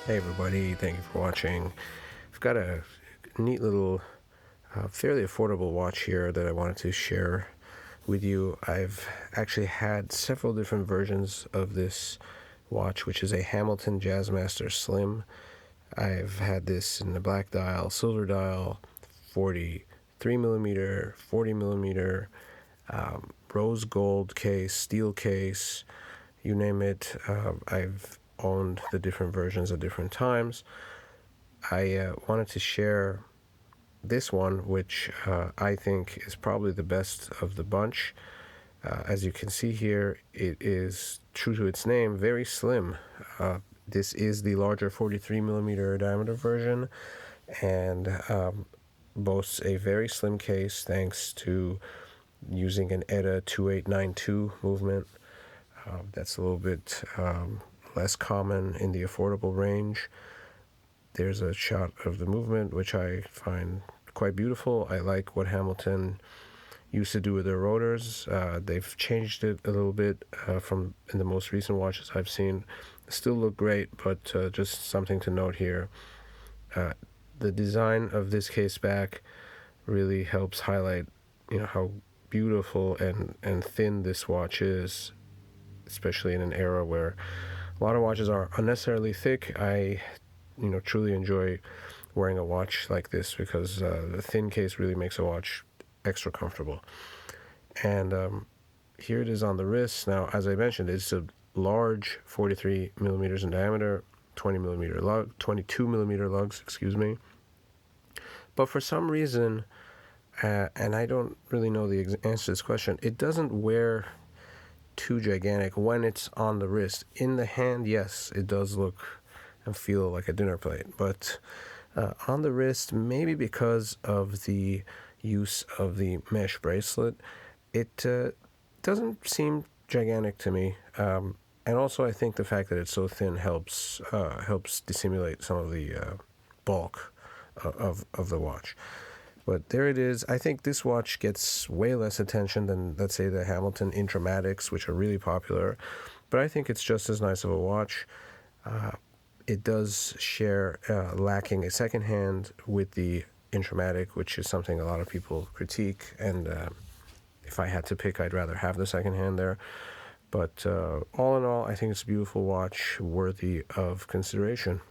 Hey everybody, thank you for watching. I've got a neat little, fairly affordable watch here that I wanted to share with you. I've actually had several different versions of this watch, which is a Hamilton Jazzmaster Slim. I've had this in the black dial, silver dial, 43 millimeter, 40 millimeter, rose gold case, steel case, you name it. I've owned the different versions at different times. I wanted to share this one, which I think is probably the best of the bunch. As you can see here, it is true to its name, very slim. This is the larger 43 millimeter diameter version, and boasts a very slim case thanks to using an ETA 2892 movement. That's a little bit less common in the affordable range. There's a shot of the movement, which I find quite beautiful. I like what Hamilton used to do with their rotors. They've changed it a little bit from in the most recent watches I've seen. Still look great, but just something to note here. The design of this case back really helps highlight, how beautiful and thin this watch is, especially in an era where a lot of watches are unnecessarily thick. I truly enjoy wearing a watch like this because the thin case really makes a watch extra comfortable. And here it is on the wrist. Now, as I mentioned, it's a large 43 millimeters in diameter, 22 millimeter lugs, excuse me. But for some reason, and I don't really know the answer to this question, it doesn't wear too gigantic when it's on the wrist. In the hand, yes, it does look and feel like a dinner plate, but on the wrist, maybe because of the use of the mesh bracelet, it doesn't seem gigantic to me. And also, I think the fact that it's so thin helps dissimulate some of the bulk of the watch. But there it is. I think this watch gets way less attention than, let's say, the Hamilton Intra-matics, which are really popular. But I think it's just as nice of a watch. It does share lacking a second hand with the Intra-matic, which is something a lot of people critique. And if I had to pick, I'd rather have the second hand there. But all in all, I think it's a beautiful watch, worthy of consideration.